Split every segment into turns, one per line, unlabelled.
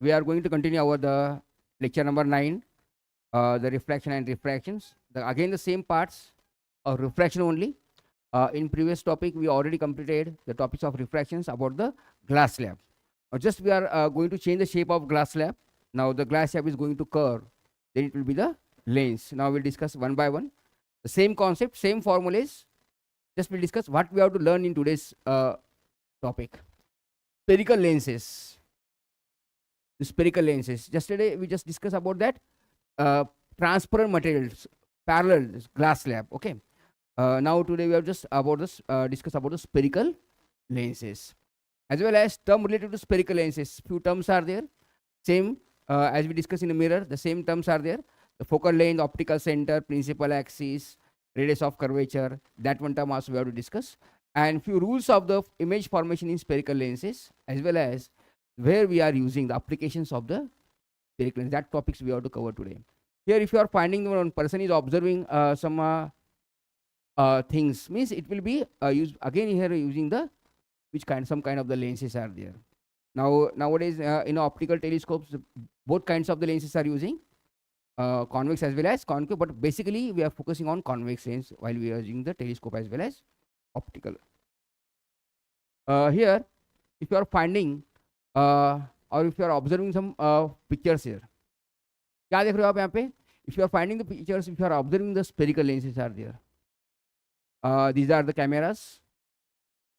we are going to continue our the lecture number 9, the reflection and refractions. Again, the same parts of refraction only. In previous topic, we already completed the topics of refractions about the glass slab. Just we are going to change the shape of glass slab. Now the glass slab is going to curve. Then it will be the lens. Now we'll discuss one by one. The same concept, same formulas. Just we'll discuss what we have to learn in today's topic. Spherical lenses. The spherical lenses. Yesterday we just discussed about that. Transparent materials, parallel glass slab. Okay. Now today we have just about this discuss about the spherical lenses, as well as term related to spherical lenses. Few terms are there. Same as we discussed in the mirror. The same terms are there. The focal length, optical center, principal axis, radius of curvature. That one term also we have to discuss. And few rules of the image formation in spherical lenses, as well as where we are using the applications of the spherical lens. That topics we have to cover today. Here, if you are finding one person is observing some things, means it will be used again here using the some kind of the lenses are there. Nowadays in optical telescopes, both kinds of the lenses are using convex as well as concave, but basically we are focusing on convex lens while we are using the telescope as well as optical. Here, if you are finding or if you are observing some pictures here, क्या देख रहे हो आप यहाँ पे? If you are finding the pictures, if you are observing the spherical lenses are there. These are the cameras.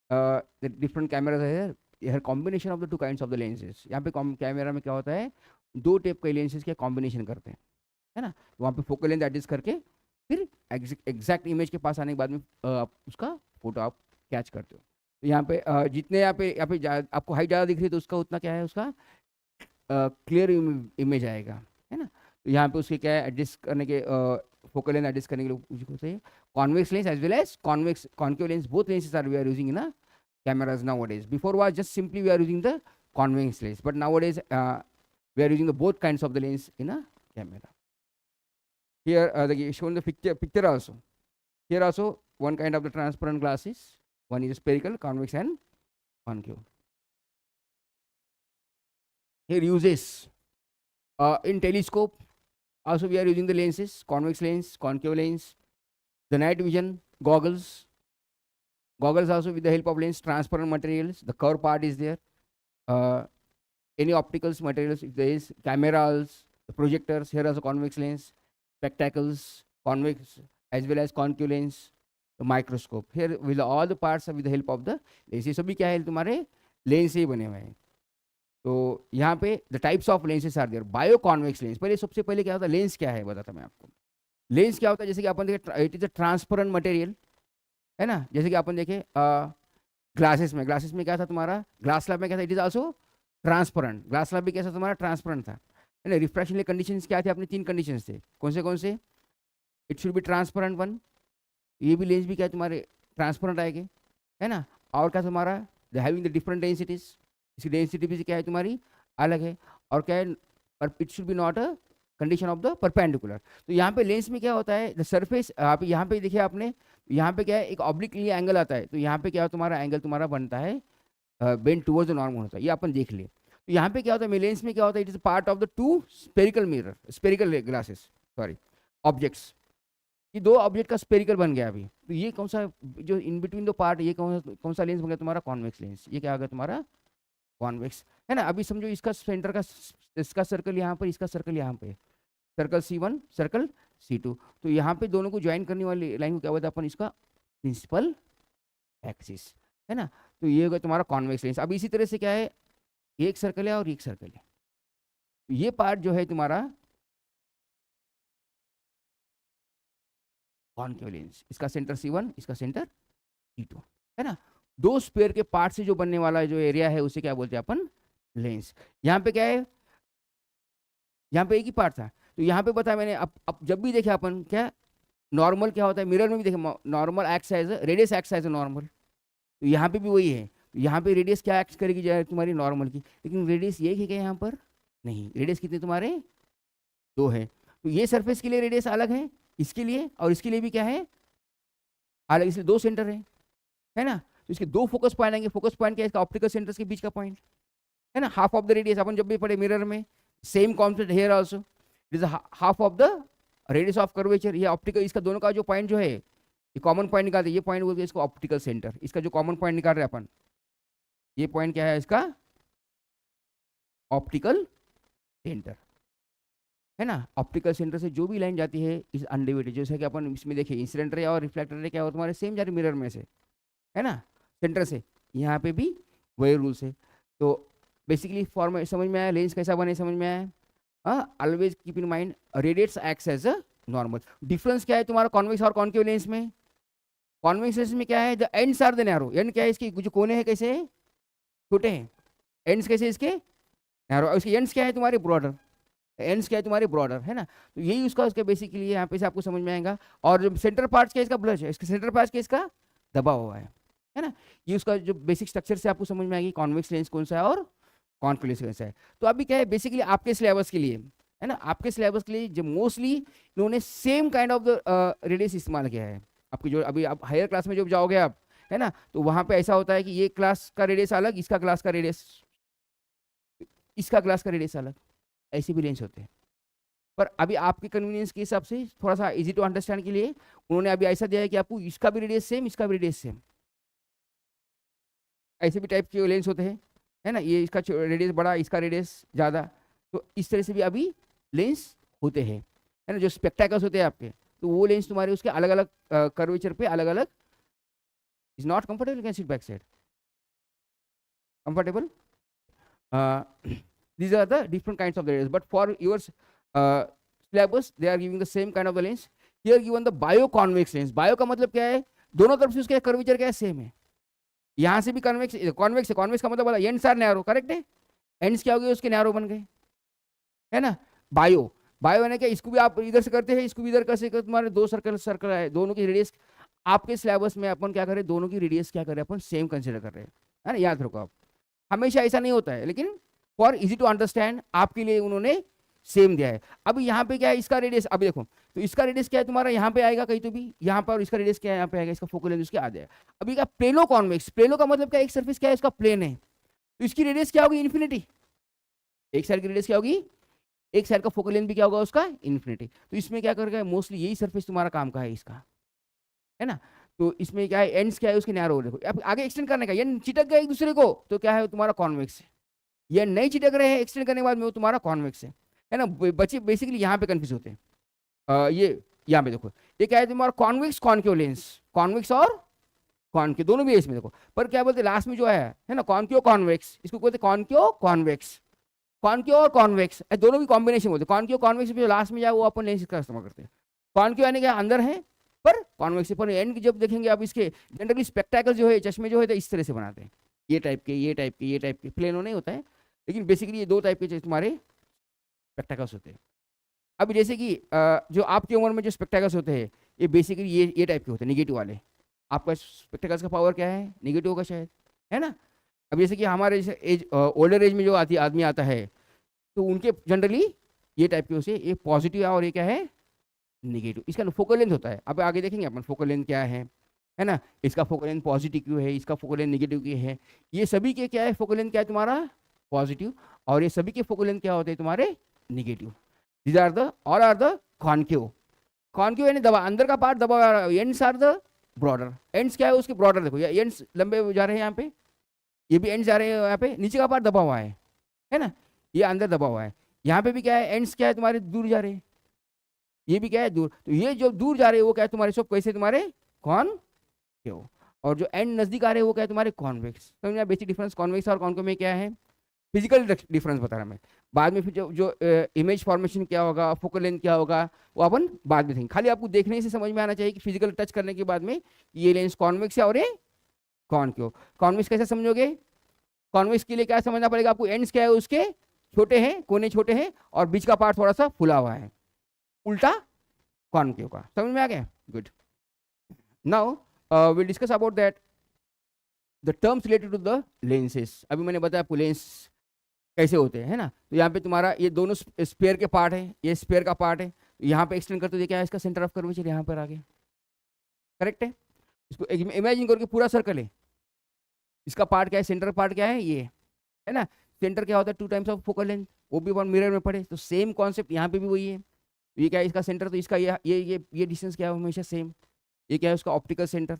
The different cameras are here. Here combination of the two kinds of the lenses. यहाँ पे camera में क्या होता है, दो type के lenses के combination करते हैं, है ना. वहाँ पे फोकल लेंथ एडजस्ट करके फिर एग्जैक्ट इमेज के पास आने के बाद में उसका फोटो आप कैच करते हो. तो यहाँ पे जितने यहाँ पे आपको हाइट ज़्यादा दिख रही है तो उसका उतना क्या है, उसका क्लियर इमेज आएगा, है ना. तो यहाँ पे उसके क्या है, एडजस्ट करने के फोकल लेंथ एडजस्ट करने के लिए होते हैं convex lens as well as concave lens. Both lenses are we are using in a cameras nowadays. Before was just simply we are using the convex lens, but nowadays we are using the both kinds of the lens in a camera. Here they shown the picture also. Here also one kind of the transparent glasses. One is spherical, convex and concave. Here uses in telescope also we are using the lenses, convex lens, concave lens. The night vision goggles also with the help of lens, transparent materials. The curved part is there. Any optical materials, if there is cameras, the projectors, here also convex lens, spectacles, convex as well as concave lens, the microscope. Here with all the parts with the help of the lens. ये सभी क्या है, तुम्हारे lens से ही बने हुए हैं. तो यहाँ पे the types of lenses are there. Bio convex lens. पहले सबसे पहले क्या होता है, लेंस क्या है बताता मैं आपको. लेंस क्या होता है, जैसे कि अपन देखे it is a transparent material, है ना. जैसे कि अपन देखे ग्लासेस में क्या था तुम्हारा, ग्लास स्लैब में क्या था, it is also transparent. Glass slab भी कैसा तुम्हारा, ट्रांसपेरेंट था, है ना. रिफ्रैक्शन के कंडीशंस क्या थे अपने, 3 कंडीशंस थे. कौन से it should be transparent one. ये भी लेंस भी क्या तुम्हारे ट्रांसपेरेंट आएंगे, है ना. और क्या तुम्हारा, they having the different densities. इसकी डेंसिटी भी क्या है तुम्हारी अलग है. और क्या है, it should be not a condition of the perpendicular. तो यहाँ पे लेंस में क्या होता है, द सरफेस, आप यहाँ पे देखिए आपने, यहाँ पे क्या है, एक ऑब्लिकली एंगल आता है. तो यहाँ पे क्या तुम्हारा एंगल तुम्हारा बनता है बेंड टुवर्ड्स द नॉर्मल होता है. ये अपन देख लिए. तो यहाँ पे क्या होता है, लेंस में क्या होता है, it is part of the 2 spherical mirror, spherical glasses, sorry objects. ये 2 ऑब्जेक्ट का स्पेरिकल बन गया अभी. तो ये कौन सा, जो इन बिटवीन द पार्ट, ये कौन सा लेंस बन गया तुम्हारा, कॉन्वेक्स लेंस. ये क्या आ गया तुम्हारा, कॉन्वेक्स, है ना. अभी समझो इसका सेंटर का, इसका सर्कल यहाँ पर, इसका सर्कल यहाँ पे, सर्कल C1, सर्कल C2. तो यहाँ पे दोनों को ज्वाइन करने वाली लाइन को क्या बोलते हैं अपन, इसका प्रिंसिपल एक्सिस, है ना. तो ये होगा तुम्हारा कॉन्वेक्स लेंस. अब इसी तरह से क्या है, एक सर्कल है और एक सर्कल है. ये पार्ट जो है तुम्हारा कॉन्केव लेंस, इसका सेंटर C1, इसका सेंटर C2, है ना. 2 स्पेयर के पार्ट से जो बनने वाला जो एरिया है उसे क्या बोलते हैं अपन, लेंस. यहाँ पे क्या है, यहाँ पे एक ही पार्ट था. तो यहाँ पे बताया मैंने, अब जब भी देखे अपन, क्या नॉर्मल क्या होता है, मिरर में भी देखे normal act size, radius act size normal. तो यहाँ पे भी वही है. तो यहाँ पे रेडियस क्या एक्ट करेगी जाए तुम्हारी, नॉर्मल की. लेकिन रेडियस एक ही क्या यहाँ पर नहीं, रेडियस कितने तुम्हारे 2 है. तो ये सरफेस के लिए रेडियस अलग है, इसके लिए और इसके लिए भी क्या है अलग, इसलिए 2 सेंटर है ना. तो इसके 2 फोकस पॉइंट आएंगे. फोकस पॉइंट क्या है, इसका ऑप्टिकल सेंटर्स के बीच का पॉइंट. है ना, हाफ ऑफ द रेडियस अपन जब भी पढ़े मिरर में, same concept here also, it is half of the radius of curvature. ये ऑप्टिकल, इसका दोनों का जो पॉइंट जो है, ये कॉमन पॉइंट निकालते हैं, ये पॉइंट बोलते हैं इसको ऑप्टिकल सेंटर। इसका जो कॉमन पॉइंट निकाल रहे हैं अपन, ये पॉइंट क्या है इसका, ऑप्टिकल सेंटर, है ना। ऑप्टिकल सेंटर से जो भी लाइन जाती है इस अनडिवाइडेड, जैसे कि अपन इसमें देखिए इंसिडेंट रे और रिफ्लेक्टर रे क्या हो तुम्हारे सेम जा रहे मिरर में से, है ना, सेंटर से। यहाँ पे भी वही रूल्स है। तो बेसिकली फॉर्म समझ में आया, लेंस कैसा बने समझ में आया। Always keep in mind radius acts as a normal. Difference क्या है तुम्हारा कॉन्वेक्स और कॉन्केव लेंस में? कॉन्वेक्स लेंस में क्या है, the ends are the narrow. And क्या है इसकी, जो कोने हैं कैसे है, छोटे हैं। एंड्स कैसे इसके, नैरो। और इसके एंड्स क्या है तुम्हारे, ब्रॉडर। एंड्स क्या है तुम्हारे, ब्रॉडर, है ना। तो यही उसका बेसिकली यहाँ पे से आपको समझ में आएगा। और जो सेंटर पार्ट क्या है इसका, ब्लश है। इसके सेंटर पार्ट क्या इसका, दबा हुआ है ना। ये उसका जो बेसिक स्ट्रक्चर से आपको समझ में आएगी कॉन्वेक्स लेंस कौन सा है और कॉन्केव लेंस कौन सा है। तो अभी क्या है बेसिकली आपके सिलेबस के लिए, है ना, आपके सिलेबस के लिए जो मोस्टली इन्होंने same kind of the radius इस्तेमाल किया है। आपकी जो अभी आप हायर क्लास में जब जाओगे आप, है ना, तो वहाँ पे ऐसा होता है कि ये क्लास का रेडियस अलग, इसका क्लास का रेडियस, इसका क्लास का रेडियस अलग, ऐसे भी लेंस होते हैं। पर अभी आपके कन्वीनियंस के हिसाब से थोड़ा सा इजी टू अंडरस्टैंड के लिए उन्होंने अभी ऐसा दिया है कि आपको इसका भी रेडियस सेम, इसका भी रेडियस सेम, ऐसे भी टाइप के लेंस होते हैं, है ना। ये इसका रेडियस बड़ा, इसका रेडियस ज़्यादा, तो इस तरह से भी अभी लेंस होते हैं, है ना। जो स्पेक्टेकल्स होते हैं आपके, तो वो लेंस तुम्हारे उसके अलग अलग कर्वेचर पे अलग अलग। Is not comfortable, can sit back side comfortable. These are the different kinds of the lenses, but for your syllabus they are giving the same kind of the lens. Here given the bioconvex lens. Bio का मतलब क्या है, दोनों तरफ से उसका curvature क्या है, सेम है। यहाँ से भी कॉन्वेक्स, कॉन्वेक्स है, कॉन्वेक्स का मतलब बोला एंड्स आर नैरो, करेक्ट है। एंड्स क्या हो गए उसके, नैरो बन गए, है ना। बायो, बायो ने क्या, इसको भी आप इधर से करते हैं, इसको भी इधर कैसे, तुम्हारे दो सर्कल सर्कल है, दोनों की रेडियस आपके सिलेबस में अपन क्या करें, दोनों की रेडियस क्या करें अपन, सेम कंसिडर कर रहे हैं, है ना। याद रखो आप, हमेशा ऐसा नहीं होता है, लेकिन फॉर इजी टू अंडरस्टैंड आपके लिए उन्होंने सेम दिया है। अब यहाँ पे क्या है इसका रेडियस, अभी देखो तो इसका रेडियस क्या है तुम्हारा, यहाँ पे आएगा कहीं तो भी यहाँ पर, और इसका रेडियस क्या है यहाँ पे आएगा, इसका फोकल लेंथ उसके आ जाएगा। अभी क्या प्लेनो कॉन्वेक्स, प्लेनो का मतलब क्या, एक सरफेस क्या है इसका प्लेन है, तो इसकी रेडियस क्या होगी, इन्फिनिटी। एक साइड की रेडियस क्या होगी, एक साइड का फोकल लेंथ भी क्या होगा उसका, इन्फिनिटी। तो इसमें क्या करेगा, मोस्टली यही सरफेस तुम्हारा काम का है इसका, है ना। तो इसमें क्या है, एंड्स क्या है उसके नैरो, देखो अब आगे एक्सटेंड करने का, ये चिटक गए एक दूसरे को तो क्या है तुम्हारा कॉन्वेक्स है। ये नहीं चिटक रहे हैं एक्सटेंड करने के बाद में, वो तुम्हारा कॉन्वेक्स है ना। बच्चे बेसिकली यहाँ पे कंफ्यूज होते हैं। ये यहाँ पे देखो, ये क्या है तुम्हारा कॉन्वेक्स कॉन्केव लेंस, कॉन्वेक्स और कॉन्केव दोनों भी है इसमें देखो। पर क्या बोलते हैं लास्ट में जो है ना, कॉन्केव कॉन्वेक्स, इसको बोलते हैं कॉन्केव कॉन्वेक्स। कॉन्केव और कॉन्वेक्स दोनों भी कॉम्बिनेशन बोलते हैं। कॉन्केव कॉन्वेक्स जो लास्ट में जाए वो अपन लेंस का इस्तेमाल करते हैं। कॉन्केव यानी क्या अंदर है, पर कॉन्वेक्स पर एंड जब देखेंगे आप इसके जनरली स्पेक्टेकल जो है, चश्मे जो है तो इस तरह से बनाते हैं, ये टाइप के, ये टाइप के, ये टाइप के, प्लेनो नहीं होता है, लेकिन बेसिकली ये दो टाइप के तुम्हारे स्पेक्टेकल्स होते हैं। अब जैसे कि जो आपकी उम्र में जो स्पेक्टेकल्स होते हैं, ये बेसिकली ये टाइप के होते हैं, निगेटिव वाले। आपका स्पेक्टेकल्स का पावर क्या है, निगेटिव होगा शायद, है ना। अब जैसे कि हमारे जैसे एज ओल्डर एज में जो आदमी आता है, तो उनके जनरली ये टाइप के होते हैं, ये पॉजिटिव है और ये क्या है, निगेटिव। इसका फोकल लेंथ होता है, अब आगे देखेंगे अपन फोकल लेंथ क्या है ना। इसका फोकल लेंथ पॉजिटिव क्यों है, इसका फोकल लेंथ निगेटिव क्यों है, ये सभी के क्या है, फोकल लेंथ क्या है तुम्हारा पॉजिटिव, और ये सभी के फोकल लेंथ क्या होते हैं तुम्हारे negative. These are the all are the concave. Concave यानी दबा, अंदर का पार्ट दबा, ends are the broader. Ends क्या है उसके ब्रॉडर, देखो ये एंड्स लंबे जा रहे हैं यहाँ पे, ये भी एंड्स जा रहे हैं यहाँ पे, नीचे का पार्ट दबा हुआ है ना, ये अंदर दबा हुआ है। यहाँ पे भी क्या है, एंड्स क्या है तुम्हारे दूर जा रहे हैं, ये भी क्या है दूर। तो ये जो दूर जा रहे हैं वो क्या है तुम्हारे सब कैसे तुम्हारे कॉन्केव, और जो एंड नजदीक आ रहे हैं वो क्या है तुम्हारे कॉन्वेक्स। समझना बेसिक डिफरेंस कॉन्वेक्स और कॉन्केव में क्या है, फिजिकल डिफरेंस बता रहा मैं। बाद में फिर जो इमेज फॉर्मेशन क्या होगा, फोकल लेंथ क्या होगा, वो अपन बाद में देखेंगे। खाली आपको देखने से समझ में आना चाहिए कि फिजिकल टच करने के बाद में ये लेंस कॉन्वेक्स है और ये कॉन्केव। कॉन्वेक्स कैसे समझोगे, कॉन्वेक्स के लिए क्या समझना पड़ेगा आपको, एंड्स क्या है उसके छोटे हैं, कोने छोटे हैं, और बीच का पार्ट थोड़ा सा फुला हुआ है, उल्टा कॉन्केव का। समझ में आ गया, good. Now will discuss about that the terms related to the lenses. अभी मैंने बताया आपको लेंस कैसे होते हैं, है ना। तो यहाँ पे तुम्हारा ये दोनों स्पेयर के पार्ट है, ये स्पेयर का पार्ट है, यहाँ पे एक्सटेंड करते हुए क्या है इसका सेंटर ऑफ कर्वेचर यहाँ पर आ गया, करेक्ट है। इसको इमेजिन करके पूरा सर्कल है, इसका पार्ट क्या है, सेंटर पार्ट क्या है ये, है ना। सेंटर क्या होता है 2 टाइम्स ऑफ फोकल लेंथ, वो भी अपन मिरर में पढ़े, तो सेम कॉन्सेप्ट यहाँ पे भी वही है। ये क्या है इसका सेंटर, तो इसका ये डिस्टेंस क्या है हमेशा सेम, ये क्या है उसका ऑप्टिकल सेंटर।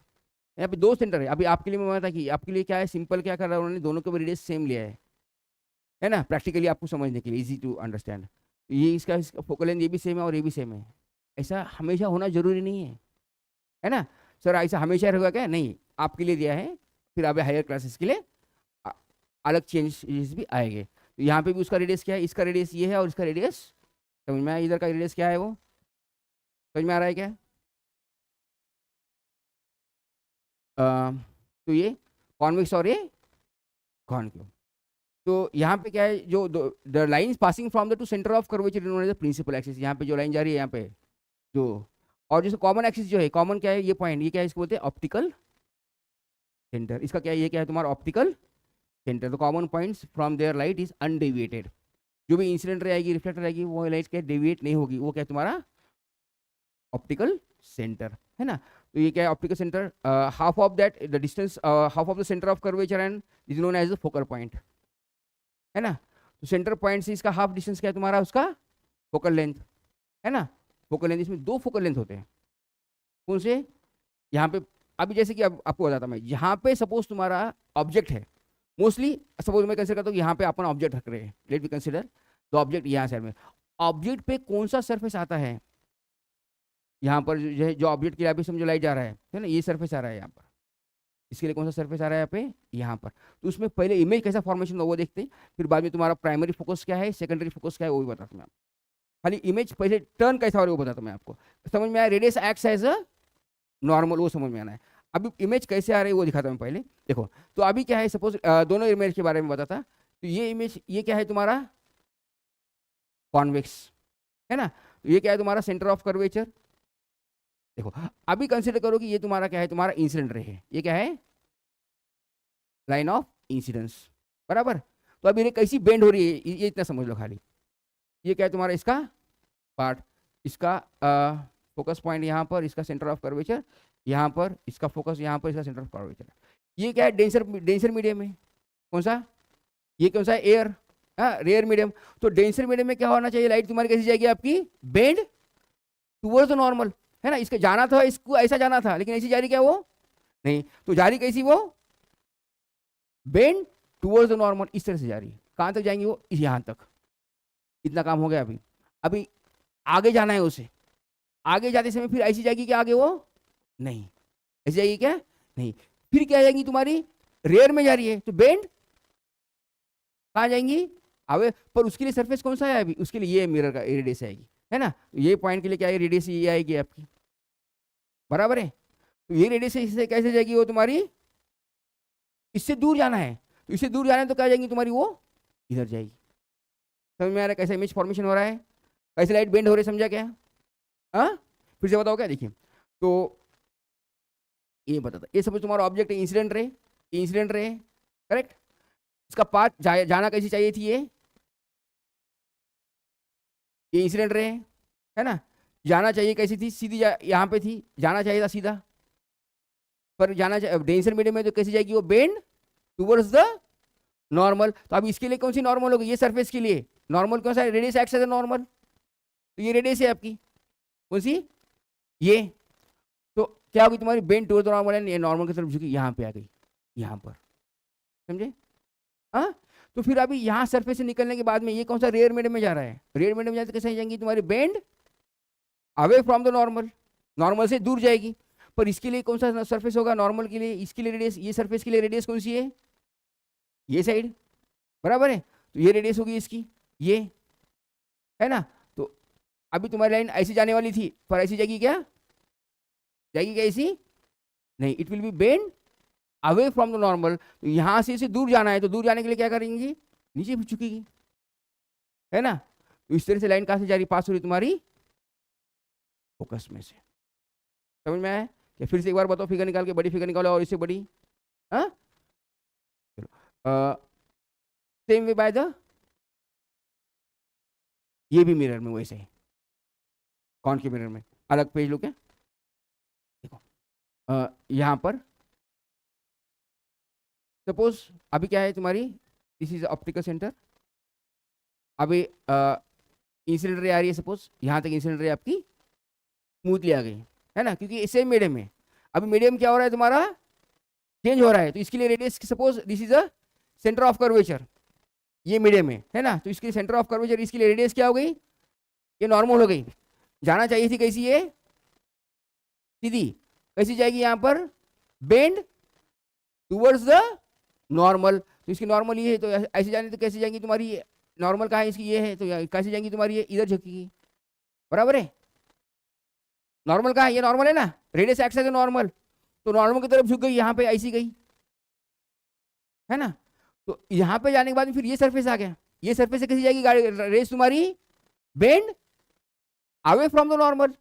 यहाँ पे 2 सेंटर है। अभी आपके लिए मैं बता कि आपके लिए क्या है सिंपल क्या कर रहा है उन्होंने, दोनों के रेडियस सेम लिया है ना, प्रैक्टिकली आपको समझने के लिए इजी टू अंडरस्टैंड। ये इसका फोकल लेंथ ये भी सेम है और ये भी सेम है। ऐसा हमेशा होना जरूरी नहीं है ना सर, ऐसा हमेशा रहेगा क्या, नहीं, आपके लिए दिया है, फिर आप हायर क्लासेस के लिए अलग चेंजेस भी आएंगे। तो यहाँ पे भी उसका रेडियस क्या है, इसका रेडियस ये है और इसका रेडियस समझ में आया, इधर का रेडियस क्या है वो समझ में आ रहा है क्या? तो ये कॉन्वेक्स और ये कॉनकेव। तो यहाँ पे क्या है, जो the lines passing from the two centre of curvature known as the principal axis, यहाँ पे जो लाइन जा रही है यहाँ पे जो, और जैसे कॉमन एक्सिस जो है, कॉमन क्या है ये पॉइंट, ये क्या है इसको बोलते हैं ऑप्टिकल सेंटर, इसका क्या है ये क्या है तुम्हारा ऑप्टिकल सेंटर। तो common points from there light is undeviated, जो भी इंसिडेंट रहेगी रिफ्लेक्टर रहेगी वो लाइट क्या डेविएट नहीं होगी, वो क्या है तुम्हारा ऑप्टिकल सेंटर है ना। तो ये क्या है optical centre, half of that the distance, half of the centre of curvature and is known as the focal point है ना। तो सेंटर पॉइंट से इसका हाफ डिस्टेंस क्या है तुम्हारा उसका फोकल लेंथ है ना। फोकल लेंथ, इसमें 2 फोकल लेंथ होते हैं, कौन से, यहाँ पे अभी जैसे कि अब आपको बताता मैं, यहाँ पे सपोज तुम्हारा ऑब्जेक्ट है, मोस्टली सपोज मैं कंसिडर करता हूँ यहाँ पे अपन ऑब्जेक्ट रख रहे हैं, let be consider the object यहाँ साइड में, ऑब्जेक्ट पे कौन सा सरफेस आता है, यहाँ पर जो ऑब्जेक्ट के अभी समझो लाइट जा रहा है ना, ये सरफेस आ रहा है यहाँ पर, इसके लिए कौन सा सरफेस आ रहा है यहाँ पे, यहाँ पर। तो उसमें पहले इमेज कैसा फॉर्मेशन होगा वो देखते हैं, फिर बाद में तुम्हारा प्राइमरी फोकस क्या है, सेकेंडरी फोकस क्या है वो भी बताता मैं आपको। खाली इमेज पहले टर्न कैसा हो रहा है वो बताता मैं आपको, समझ में आया, radius acts as a normal, वो समझ में आना है। अभी इमेज कैसे आ रही है वो दिखाता हूँ पहले, देखो। तो अभी क्या है सपोज दोनों इमेज के बारे में बताता, तो ये इमेज ये क्या है तुम्हारा कॉन्वेक्स है ना, तो ये क्या है तुम्हारा सेंटर ऑफ कर्वेचर। देखो अभी कंसिडर करो कि ये तुम्हारा क्या है, तुम्हारा इंसिडेंट रे है, ये क्या है लाइन ऑफ इंसिडेंस बराबर। तो अभी ये कैसी बेंड हो रही है ये इतना समझ लो खाली, ये क्या है तुम्हारा इसका पार्ट, इसका फोकस पॉइंट यहाँ पर, इसका सेंटर ऑफ कर्वेचर यहाँ पर, इसका फोकस यहाँ पर, इसका सेंटर ऑफ कर्वेचर। ये क्या है डेंसर मीडियम है, कौन सा, ये कौन सा एयर, रेयर मीडियम। तो डेंसर मीडियम में क्या होना चाहिए, लाइट तुम्हारी कैसी जाएगी आपकी बेंड टूवर्ड्स द नॉर्मल है ना, इसके जाना था, इसको ऐसा जाना था, लेकिन ऐसी जा रही क्या वो नहीं, तो जा रही कैसी वो बेंड टूवर्ड्स द नॉर्मल, इस तरह से जा रही है। कहाँ तक जाएंगी वो, यहाँ तक, इतना काम हो गया। अभी अभी आगे जाना है उसे, आगे जाते समय फिर ऐसी जाएगी क्या आगे वो नहीं, ऐसी जाएगी क्या नहीं, फिर क्या जाएंगी तुम्हारी रेयर में जा रही है, तो बेंड कहाँ जाएंगी आगे, पर उसके लिए सरफेस कौन सा है अभी, उसके लिए ये मिरर का रेडियस आएगी है ना, ये पॉइंट के लिए क्या है रेडियस ये आएगी आपकी बराबर है। तो ये रेडियस इससे कैसे जाएगी वो तुम्हारी, इससे दूर जाना है, तो इससे दूर जाना है तो क्या जाएंगी तुम्हारी वो इधर जाएगी। समझ में आ रहा है कैसे इमेज फॉर्मेशन हो रहा है, कैसे लाइट बेंड हो रही है, समझा क्या, हाँ फिर से बताओ क्या, देखिए। तो ये बताता, ये सब तुम्हारा ऑब्जेक्ट है, इंसिडेंट रे करेक्ट, इसका पाथ जाना कैसी चाहिए थी, ये इंसिडेंट रे है ना, जाना चाहिए कैसी थी, सीधी यहाँ पे थी, जाना चाहिए था सीधा, पर जाना चाहिए डेंसर मीडियम में तो कैसी जाएगी वो बेंड टुवर्ड्स द नॉर्मल। तो अब इसके लिए कौन सी नॉर्मल होगी, ये सरफेस के लिए नॉर्मल कौन सा, रेडियस एक्स एज नॉर्मल, तो ये रेडियस है आपकी कौन सी ये, तो क्या होगी तुम्हारी bend towards the normal and ये नॉर्मल की तरफ झुकी, यहाँ पे आ गई, यहाँ पर समझे, हाँ। तो फिर अभी यहाँ सरफेस से निकलने के बाद में ये कौन सा रेयर मीडियम में जा रहा है, रेयर मीडियम में जाते कैसे जाएंगी तुम्हारी bend away from the normal, normal से दूर जाएगी, पर इसके लिए कौन सा सरफेस होगा नॉर्मल के लिए, इसके लिए रेडियस, ये सरफेस के लिए रेडियस कौन सी है, ये साइड बराबर है, तो ये रेडियस होगी इसकी ये है ना। तो अभी तुम्हारी लाइन ऐसी जाने वाली थी, पर ऐसी जाएगी क्या, जाएगी क्या ऐसी नहीं, it will B bend away from the normal. तो यहाँ से इसे दूर जाना है, तो दूर जाने के लिए क्या करेंगी, नीचे भी झुकेगी है ना। तो इस तरह से लाइन कहाँ से जा रही, पास हो रही तुम्हारी फोकस में से, समझ में आया क्या, फिर से एक बार बताओ, फिगर निकाल के, बड़ी फिगर निकालो और इससे बड़ी, हाँ चलो सेम वे बाय द, ये भी मिरर में वैसे ही, कौन के मिरर में अलग पेज लो क्या, देखो यहाँ पर सपोज अभी क्या है तुम्हारी दिस इज ऑप्टिकल सेंटर। अभी इंसिडेंट रे आ रही है, सपोज यहाँ तक इंसिडेंट रे आपकी स्मूथली आ गई, है ना, क्योंकि सेम मीडियम है। अभी मीडियम क्या हो रहा है तुम्हारा, चेंज हो रहा है, तो इसके लिए radius, suppose this is a centre of curvature, ये मीडियम है ना, तो इसके सेंटर ऑफ कर्वेचर, इसके लिए रेडियस क्या हो गई, ये नॉर्मल हो गई। जाना चाहिए थी कैसी, ये सीधी, कैसी जाएगी यहाँ पर, बेंड टूवर्ड्स द नॉर्मल, तो इसकी नॉर्मल ये है, तो ऐसे जाने तो कैसे जाएंगी तुम्हारी, नॉर्मल कहाँ है इसकी, ये है, तो कैसे जाएंगी तुम्हारी, ये इधर झुकेगी, बराबर है। नॉर्मल कहाँ है, ये नॉर्मल है ना, रेडियस एक्स है नॉर्मल, तो नॉर्मल की तरफ झुक गई, यहाँ पे ऐसी गई, है ना। तो यहाँ पे जाने के बाद फिर ये सरफेस आ गया, ये सरफेस से कैसी जाएगी गाड़ी, रेस तुम्हारी bend away from the normal,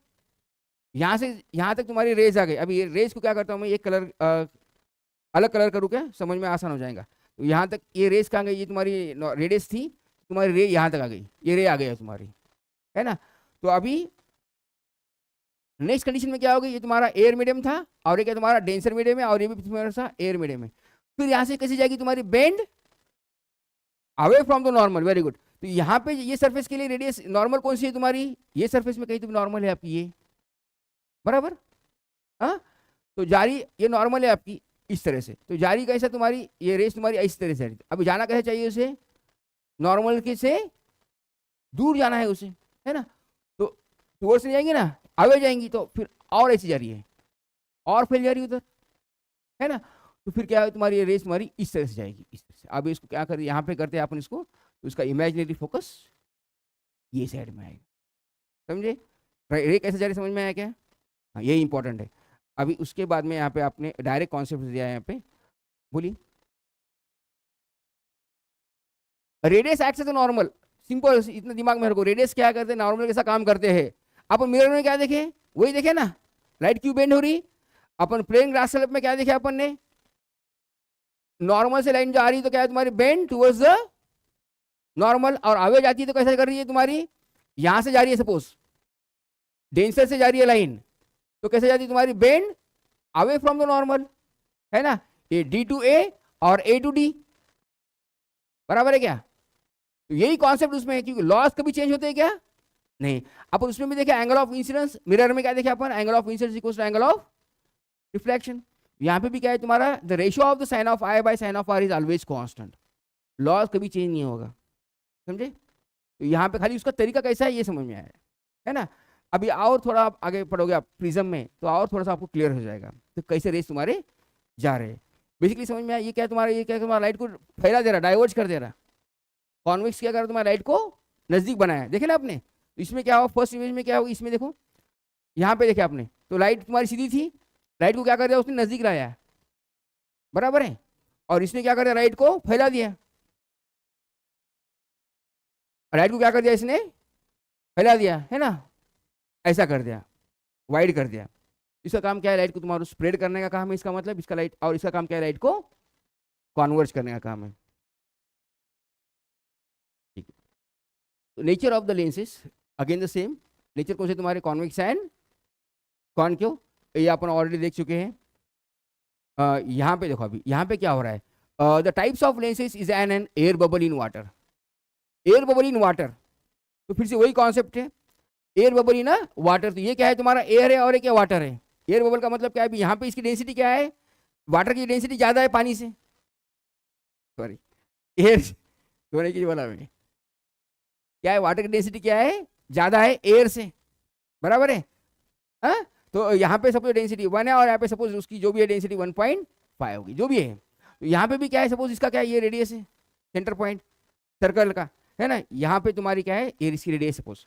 यहाँ से यहाँ तक तुम्हारी रेस आ गई। अभी ये रेस को क्या करता हूँ मैं, एक कलर अलग कलर करूँ क्या, समझ में आसान हो जाएगा। तो यहाँ तक ये रेस कहाँ गई, ये तुम्हारी रेडियस थी, तुम्हारी रे यहाँ तक आ गई, ये रे आ गई है तुम्हारी, है ना। तो अभी नेक्स्ट कंडीशन में क्या होगी, ये तुम्हारा एयर मीडियम था और ये क्या तुम्हारा डेंसर मीडियम है, और ये भी तुम्हारा सा एयर मीडियम है। फिर यहाँ से कैसे जाएगी तुम्हारी, bend away from the normal, very good. तो यहाँ पे ये सरफेस के लिए रेडियस नॉर्मल कौन सी है तुम्हारी, ये सरफेस में कहीं तो नॉर्मल है आपकी, ये बराबर, हाँ। तो जारी ये नॉर्मल है आपकी इस तरह से, तो जारी कैसा तुम्हारी, ये रेस तुम्हारी इस तरह से, अभी जाना कैसे चाहिए उसे, नॉर्मल के से दूर जाना है उसे, है ना। तो टूवर्ड्स नहीं जाएंगी ना, आगे जाएंगी, तो फिर और ऐसी जा रही है, और फैल जा रही है उधर, है ना। तो फिर क्या है तुम्हारी, ये रेस तुम्हारी इस तरह से जाएगी, इस तरह से। अब इसको क्या करें, यहाँ पे करते हैं अपन इसको, तो इसका इमेजिनरी फोकस ये साइड में आएगा, समझे, रे कैसे जा रही, समझ में आया क्या, हाँ ये इंपॉर्टेंट है। अभी उसके बाद में यहाँ पे आपने डायरेक्ट कॉन्सेप्ट दिया है, यहाँ पे बोलिए, रेडियस एक्स है तो नॉर्मल, सिंपल, इतना दिमाग में रखो, रेडियस क्या करते हैं, नॉर्मल कैसा काम करते हैं। अपन मिरर में क्या देखे, वही देखे ना, लाइट क्यों बेंड हो रही, अपन प्लेन ग्लास स्लैब में क्या देखे अपन ने, नॉर्मल से लाइन जा रही है तो क्या है तुम्हारी, बेंड टुवर्ड्स द नॉर्मल, और आगे जाती है तो कैसे कर रही है तुम्हारी, यहां से जा रही है, सपोज डेंसर से जा रही है लाइन, तो कैसे जाती है तुम्हारी, bend away from the normal, है ना, ये डी टू ए और ए टू डी, बराबर है क्या। तो यही कॉन्सेप्ट उसमें है, क्योंकि लॉस कभी चेंज होते हैं क्या, नहीं। अपन उसमें भी देखे एंगल ऑफ इंसिडेंस, मिरर में क्या देखे अपन, angle of incidence equals to angle of reflection. यहाँ पे भी क्या है तुम्हारा, the ratio of the sine of i by sine of r is always constant, laws कभी चेंज नहीं होगा, समझे। तो यहाँ पे खाली उसका तरीका कैसा है ये समझ में आया, है ना। अभी और थोड़ा आप आगे पढ़ोगे आप प्रिज्म में, तो और थोड़ा सा आपको क्लियर हो जाएगा, तो कैसे रेस तुम्हारे जा रहे हैं, बेसिकली समझ में आया। ये क्या तुम्हारा, ये क्या तुम्हारा लाइट को फैला दे रहा, डाइवर्ज कर दे रहा, कॉन्वेक्स क्या कर रहा, तुम्हारा लाइट को नजदीक बनाया, देखे ना आपने। तो इसमें क्या हो, फर्स्ट इमेज में क्या हो, इसमें देखो, यहाँ पे देखे आपने, तो लाइट तुम्हारी सीधी थी, लाइट को क्या कर दिया उसने, नजदीक लाया, बराबर है। और इसने क्या कर दिया, लाइट को फैला दिया, लाइट को क्या कर दिया इसने, फैला दिया, है ना, ऐसा कर दिया, वाइड कर दिया। इसका काम क्या है, लाइट को तुम्हारा स्प्रेड करने का काम है, इसका मतलब इसका लाइट, और इसका काम क्या है, लाइट को कॉन्वर्ज करने का काम है, ठीक है। तो nature of the lenses again the same, nature कौन से तुम्हारे, कॉन्वेक्स एंड कॉनकेव, ये अपन ऑलरेडी देख चुके हैं। यहाँ पे देखो, अभी यहाँ पे क्या हो रहा है, the types of lenses is an air bubble in water, air bubble in water, तो फिर से वही कॉन्सेप्ट है, एयर बबल इन वाटर। तो ये क्या है तुम्हारा, एयर है और ये क्या वाटर है। एयर बबल का मतलब क्या है, यहाँ पे इसकी डेंसिटी क्या है, वाटर की डेंसिटी ज्यादा है पानी से, सॉरी एयर होने की बोला मैं, क्या है, वाटर की डेंसिटी क्या है, ज्यादा है एयर से, बराबर है, हाँ। तो यहाँ पे सपोज डेंसिटी 1 है और यहाँ पे सपोज उसकी जो भी है डेंसिटी 1.5 होगी, जो भी है। तो यहाँ पे भी क्या है, सपोज इसका क्या है, ये रेडियस है, सेंटर पॉइंट सर्कल का, है ना। यहाँ पे तुम्हारी क्या है, ये इसकी रेडियस सपोज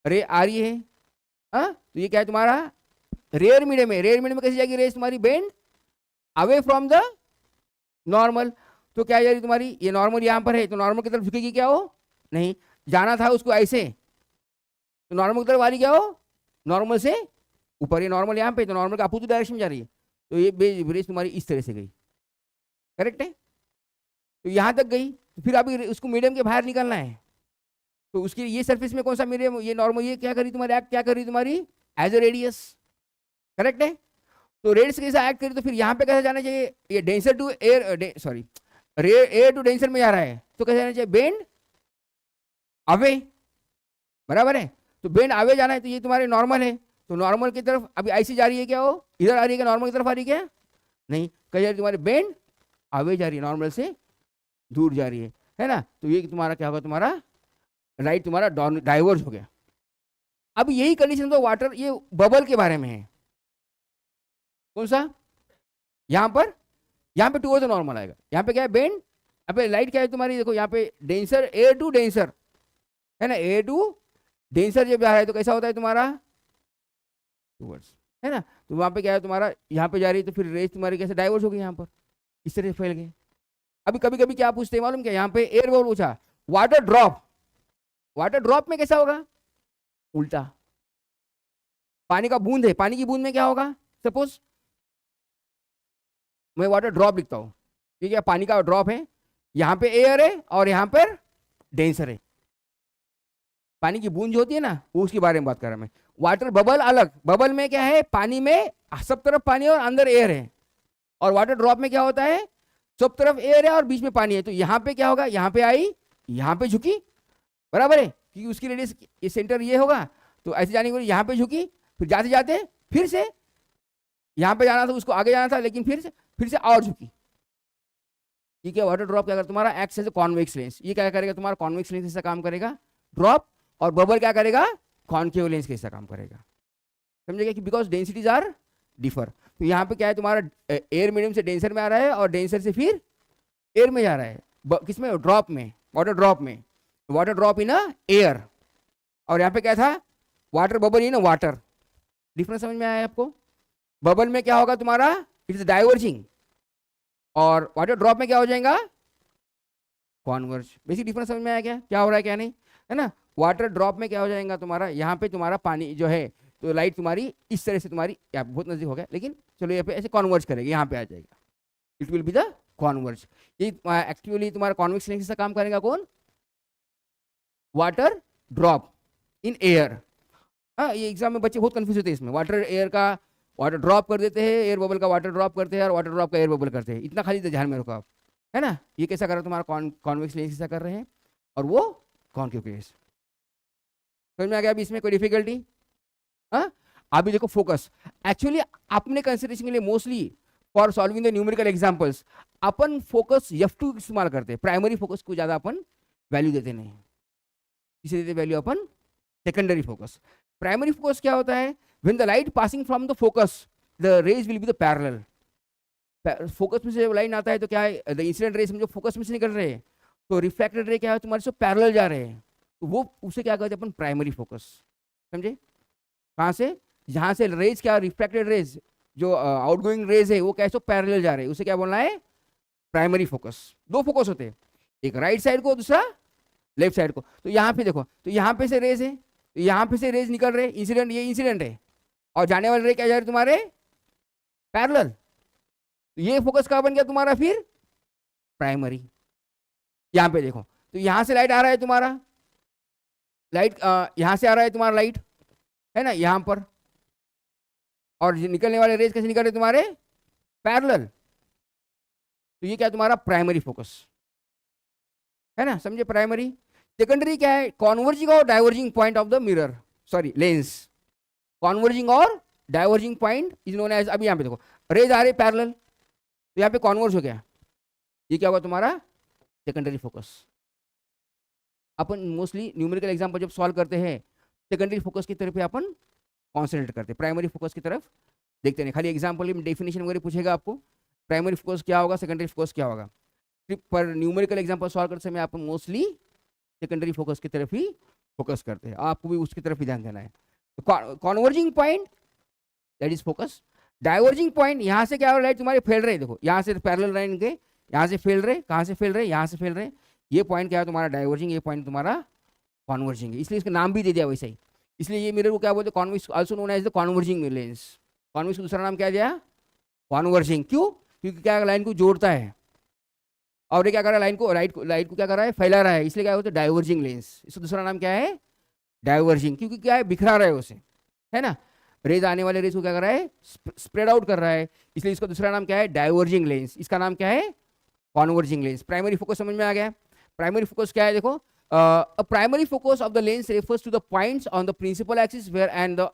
रे आ रही है, हाँ। तो ये क्या है तुम्हारा रेयर मीडियम है, रेयर मीडियम में कैसी जाएगी रेस तुम्हारी, bend away from the normal. तो क्या जाएगी तुम्हारी, ये नॉर्मल यहाँ पर है, तो नॉर्मल की तरफ झुकेगी क्या हो, नहीं, जाना था उसको ऐसे, तो नॉर्मल की तरफ आ रही क्या हो, नॉर्मल से ऊपर, ये नॉर्मल यहाँ पे, तो नॉर्मल का अपोजिट डायरेक्शन में जा रही है, तो ये रेस तुम्हारी इस तरह से गई, करेक्ट है। तो यहाँ तक गई, तो फिर अभी उसको मीडियम के बाहर निकलना है, तो उसके ये सरफेस में कौन सा मीडियम, ये नॉर्मल, ये क्या करी तुम्हारी, एक्ट क्या करी तुम्हारी एज ए रेडियस, करेक्ट है। तो रेडियस कैसा एक्ट करी, तो फिर यहाँ पे कैसे जाना चाहिए, ये डेंसर टू एयर, सॉरी रे ए टू डेंसर में जा रहा है तो कैसे जाना चाहिए, बेंड अवे, बराबर है। तो बेंड अवे जाना है तो ये तुम्हारे नॉर्मल है, तो नॉर्मल की तरफ अभी ऐसी जा रही है क्या, वो इधर आ रही है क्या, नॉर्मल की तरफ आ रही है क्या, नहीं, कहीं जा रही तुम्हारे बेंड अवे जा रही है, नॉर्मल से दूर जा रही है ना। तो ये तुम्हारा क्या होगा, तुम्हारा राइट तुम्हारा डाइवर्ज हो गया। अब यही कंडीशन तो वाटर ये बबल के बारे में है, कौन सा, यहाँ पे टूवर्ड्स नॉर्मल आएगा, यहाँ पे क्या है बेंड, यहाँ पे लाइट क्या है तुम्हारी, देखो यहाँ पे डेंसर ए टू डेंसर है ना, ए टू डेंसर जब जा रहा है तो कैसा होता है तुम्हारा टूवर्ड्स, है ना। तो वहाँ पे क्या है तुम्हारा, यहाँ पे जा रही है तो फिर रेस तुम्हारी कैसे डाइवर्स हो गई, यहाँ पर इस तरह से फैल गई। अभी कभी कभी क्या पूछते हैं मालूम क्या, यहाँ पे एयर बबल पूछा, वाटर ड्रॉप, वाटर ड्रॉप में कैसा होगा, उल्टा, पानी का बूंद है, पानी की बूंद में क्या होगा, सपोज मैं वाटर ड्रॉप लिखता हूँ, ठीक है, पानी का ड्रॉप है, यहाँ पे एयर है और यहाँ पर डेंसर है, पानी की बूंद जो होती है ना वो उसके बारे में बात कर रहा मैं। वाटर बबल अलग, बबल में क्या है, पानी में सब तरफ पानी है और अंदर एयर है, और वाटर ड्रॉप में क्या होता है, सब तरफ एयर है और बीच में पानी है। तो यहाँ पे क्या होगा, यहाँ पे आई, यहाँ पे झुकी, बराबर है, क्योंकि उसकी रेडियस ये सेंटर ये होगा, तो ऐसे जाने के लिए यहाँ पे झुकी, फिर जाते जाते फिर से यहाँ पे जाना था, उसको आगे जाना था, लेकिन फिर से और झुकी। ठीक है, वाटर ड्रॉप क्या करेगा तुम्हारा, एक्ट एज कॉन्वेक्स लेंस, ये क्या करेगा तुम्हारा, कॉन्वेक्स लेंस जैसा काम करेगा ड्रॉप, और बबल क्या करेगा, कॉन्केव लेंस कैसा काम करेगा, समझेगा कि बिकॉज डेंसिटीज आर डिफर। तो यहाँ पे क्या है तुम्हारा, एयर मीडियम से डेंसर में आ रहा है और डेंसर से फिर एयर में जा रहा है, किसमें, ड्रॉप में, वाटर ड्रॉप में, वाटर ड्रॉप इन एयर, और यहाँ पे क्या था, water bubble in water. Difference समझ में आया आपको, बबल में क्या होगा तुम्हारा, इट इज डाइवर्जिंग, और वाटर ड्रॉप में क्या हो जाएगा, कॉन्वर्ज। बेसिक डिफरेंस समझ में आया क्या हो रहा है क्या नहीं, है ना। वाटर ड्रॉप में क्या हो जाएगा तुम्हारा, यहाँ पे तुम्हारा पानी जो है, तो लाइट तुम्हारी इस तरह से तुम्हारी, यहाँ बहुत नजदीक हो गया, लेकिन चलो यहाँ पे ऐसे कॉन्वर्ज करेगी, यहाँ पे आ जाएगा, it will be the converge. ये एक्चुअली तुम्हारा कॉन्वेक्स लेंस से काम करेगा कौन, वाटर ड्रॉप इन एयर। हाँ, ये एग्जाम में बच्चे बहुत कंफ्यूज होते हैं इसमें, वाटर एयर का वाटर ड्रॉप कर देते हैं, एयर बबल का वाटर ड्रॉप करते हैं, और वाटर ड्रॉप का एयर बबल करते हैं, इतना खाली ध्यान में रखो आप, है ना। ये कैसा कर रहा है तुम्हारा कॉन्वेक्स लेंस ऐसा कर रहे हैं, और वो कॉन्केव लेंस। समझ में आ गया अभी इसमें कोई डिफिकल्टी, हाँ। अभी देखो फोकस, एक्चुअली अपने कंसिडरेशन के लिए mostly for solving the numerical examples upon focus F2 इस्तेमाल करते हैं, प्राइमरी फोकस को ज्यादा अपन वैल्यू देते नहीं, इसे देते वैल्यू अपन सेकेंडरी फोकस। प्राइमरी फोकस क्या होता है, when the light passing from the focus the rays will be the parallel. Focus में से जब लाइट आता है तो क्या है, द इंसिडेंट रेज जो फोकस में से निकल रहे हैं, तो रिफ्लेक्टेड रे क्या है तुम्हारे से पैरेलल जा रहे हैं, तो वो उसे क्या कहते हैं अपन प्राइमरी फोकस, समझे। कहाँ से, जहाँ से रेज क्या, रिफ्लेक्टेड रेज जो आउटगोइंग रेज है वो कैसे पैरेलल जा रहे हैं, उसे क्या बोलना है, प्राइमरी फोकस। दो फोकस होते हैं, एक राइट साइड को, दूसरा लेफ्ट साइड को। तो यहाँ पे देखो, तो यहाँ पे से रेज है, तो यहाँ पे से रेज निकल रहे, इंसिडेंट, ये इंसिडेंट है, और जाने वाले रे क्या जा रहे तुम्हारे पैरेलल, तो ये फोकस का बन गया तुम्हारा फिर प्राइमरी। यहाँ पे देखो, तो यहाँ से लाइट आ रहा है तुम्हारा, लाइट यहाँ से आ रहा है तुम्हारा लाइट, है ना, यहाँ पर, और निकलने वाले रेज कैसे निकल रहे तुम्हारे पैरेलल, तो ये क्या तुम्हारा प्राइमरी फोकस, है ना, समझे। प्राइमरी, सेकेंडरी क्या है, कॉन्वर्जिंग और diverging point of the mirror, sorry lens, converging और diverging point is known as, अभी यहाँ पे देखो रेज आ रहे पैरेलल, तो यहाँ पे कॉन्वर्ज हो गया, ये क्या होगा तुम्हारा सेकेंडरी फोकस। अपन मोस्टली न्यूमेरिकल एग्जाम्पल जब सॉल्व करते हैं सेकेंडरी फोकस की तरफ अपन कॉन्सेंट्रेट करते हैं, प्राइमरी फोकस की तरफ देखते नहीं। खाली एग्जाम्पल में डेफिनेशन वगैरह पूछेगा आपको, प्राइमरी फोकस क्या होगा, सेकेंडरी फोकस क्या होगा, पर न्यूमेरिकल एग्जाम्पल सॉल्व करते समय अपन मोस्टली सेकेंडरी फोकस की तरफ ही फोकस करते हैं, आपको भी उसकी तरफ ही ध्यान देना है। Converging point that is focus, diverging point, यहाँ से क्या हो रहा है तुम्हारे फैल रहे, देखो यहाँ से पैरेलल लाइन के यहाँ से फैल रहे, कहाँ से फैल रहे, यहाँ से फैल रहे, ये पॉइंट क्या है तुम्हारा डाइवर्जिंग, ये पॉइंट तुम्हारा कॉन्वर्जिंग है, इसलिए इसका नाम भी दे दिया वैसे ही। इसलिए ये मिरर को क्या बोलते हैं, convex, also known as the converging lens. Convex का दूसरा नाम क्या दिया, कॉन्वर्जिंग, क्यों, क्योंकि क्या लाइन को जोड़ता है, और ये क्या कर रहा है, लाइट को क्या कर रहा है, फैला रहा है, इसलिए क्या होता है डाइवर्जिंग लेंस। इसका दूसरा नाम क्या है, डाइवर्जिंग, क्योंकि क्या है बिखरा रहा है उसे, है ना, रेज आने वाले रेज को क्या कर रहा है, स्प्रेड आउट कर रहा है, इसलिए इसका दूसरा नाम क्या है, डाइवर्जिंग लेंस। इसका नाम क्या है, कॉन्वर्जिंग लेंस। प्राइमरी फोकस समझ में आ गया। प्राइमरी फोकस क्या है देखो, a primary focus of the lens refers to the points on the principal axis where and the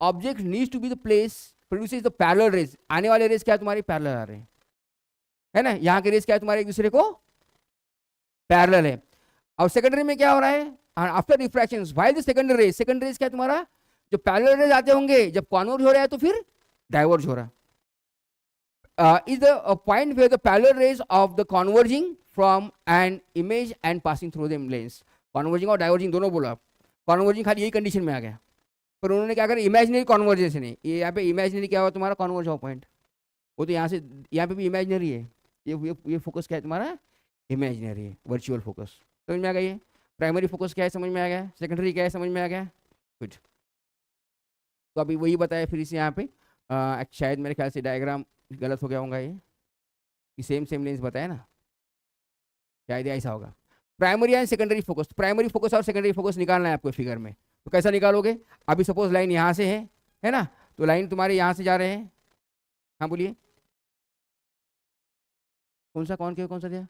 object needs to be the place produces the parallel rays. आने वाले raise क्या है तुम्हारी, पैरेलल आ रहे हैं, है ना। यहाँ के रेज क्या है तुम्हारे, एक दूसरे को पैरेलल है। और सेकेंडरी में क्या हो रहा है, after refraction while the secondary rays, secondary rays क्या है तुम्हारा, जो पैरेलल रेज आते होंगे जब कॉन्वर्ज हो रहा है तो फिर डाइवर्ज हो रहा is the point where the parallel rays of the converging from an image and passing through the lens। converging और diverging दोनों बोला आप, converging खाली यही कंडीशन में आ गया, पर उन्होंने क्या करा, इमेजिनरी कॉन्वर्जेशन है ये। यहाँ पे इमेजिनरी क्या हुआ तुम्हारा, कॉन्वर्ज हुआ पॉइंट, वो तो यहाँ से यहाँ पे भी इमेजिनरी है। ये फोकस क्या है तुम्हारा, इमेजिनरी है, वर्चुअल फोकस। समझ में आ गया। ये प्राइमरी फोकस क्या है समझ में आ गया, सेकेंडरी क्या है समझ में आ गया, गुड। तो अभी वही बताया फिर इसे यहाँ पे, शायद मेरे ख्याल से डायग्राम गलत हो गया होगा, ये सेम लेंस बताया ना, शायद ऐसा होगा। Primary and secondary focus, primary focus और सेकेंडरी फोकस निकालना है आपको फिगर में। तो कैसा निकालोगे, अभी सपोज लाइन यहाँ से है ना, तो लाइन तुम्हारे यहाँ से जा रहे हैं, हाँ बोलिए कौन सा दिया,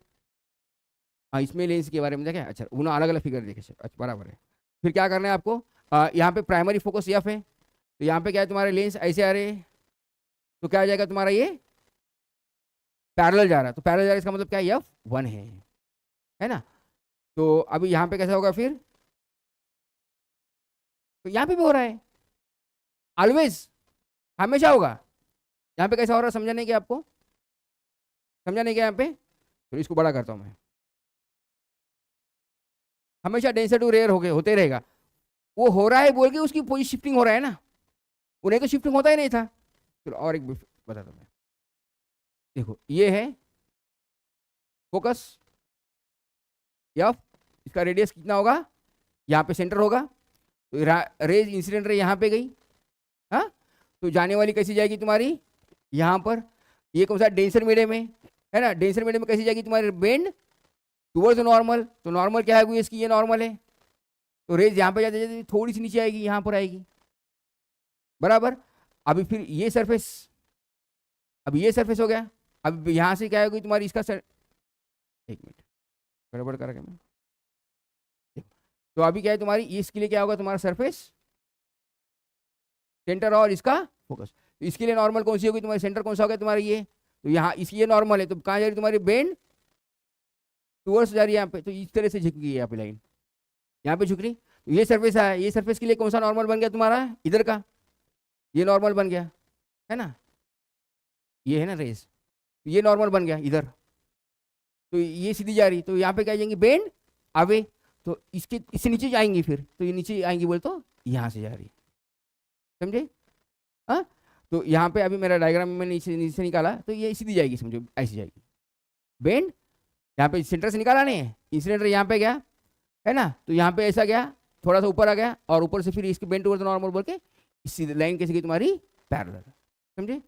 हाँ इसमें लेंस के बारे में देखा, अच्छा उन्होंने अलग अलग फिगर देखे, अच्छा बराबर है। फिर क्या करना है आपको, यहाँ पे प्राइमरी फोकस एफ है, तो यहाँ पे क्या है तुम्हारे लेंस ऐसे आ रहे हैं, तो क्या आ जाएगा तुम्हारा, ये पैरेलल जा रहा है, तो पैरेलल जा रहा है इसका मतलब क्या है, F1 है ना। तो अभी यहाँ पे कैसा होगा फिर, तो यहाँ पे भी हो रहा है, ऑलवेज हमेशा होगा। यहाँ पे कैसा हो रहा है समझा नहीं क्या आपको, समझा नहीं क्या यहाँ पे, तो इसको बड़ा करता हूँ मैं, हमेशा डेंसर टू रेयर होते रहेगा। वो हो रहा है बोल के उसकी पोजीशन शिफ्टिंग हो रहा है ना, उन्हें तो शिफ्टिंग होता ही नहीं था। चलो और एक बताता हूँ मैं, देखो ये है फोकस एफ, इसका रेडियस कितना होगा, यहाँ पे सेंटर होगा, तो रेज इंसिडेंट रे यहाँ पे गई, हाँ तो जाने वाली कैसी जाएगी तुम्हारी यहाँ पर, ये कौन सा डेंसर मीडियम है ना, डेंसर मीडियम में कैसी जाएगी तुम्हारी, बेंड टुवर्ड्स नॉर्मल। तो नॉर्मल क्या है इसकी, ये नॉर्मल है, तो रेज यहाँ पे जाते जाते थोड़ी सी नीचे आएगी, यहाँ पर आएगी बराबर। अभी फिर ये सरफेस, अभी ये सरफेस हो गया, अब यहाँ से क्या होगी तुम्हारी इसका एक मिनट गड़बड़ करके मैं, तो अभी क्या है तुम्हारी, इसके लिए क्या होगा तुम्हारा सरफेस सेंटर और इसका फोकस। तो इसके लिए नॉर्मल कौन सी होगी तुम्हारी, सेंटर कौन सा होगा तुम्हारी ये, तो यहाँ इसकी ये नॉर्मल है, तो कहाँ जा रही तुम्हारी, बेंड टूवर्ड्स जा रही है यहाँ पे, तो इस तरह से झुक गई यहाँ पे लाइन, यहाँ पे झुक रही। तो ये सरफेस है, ये सरफेस के लिए कौन सा नॉर्मल बन गया तुम्हारा, इधर का ये नॉर्मल बन गया है ना, ये है ना रेस, ये नॉर्मल बन गया इधर, तो ये सीधी जा रही, तो यहाँ पे क्या जाएंगी, बेंड अवे, तो इससे नीचे जाएंगी फिर, तो ये नीचे आएंगी बोले तो यहाँ से जा रही, समझे। हाँ तो यहाँ पे अभी मेरा डायग्राम में नीचे निकाला, तो ये सीधी जाएगी, समझो ऐसी जाएगी, बेंड यहाँ पे सेंटर से निकाला नहीं है, इंसिडेंट यहाँ पे गया है ना, तो यहाँ पे ऐसा गया, थोड़ा सा ऊपर आ गया, और ऊपर से फिर इसके बेंड टुवर्ड्स नॉर्मल बोल के इसी लाइन कैसे गई तुम्हारी, पैरेलल, समझे।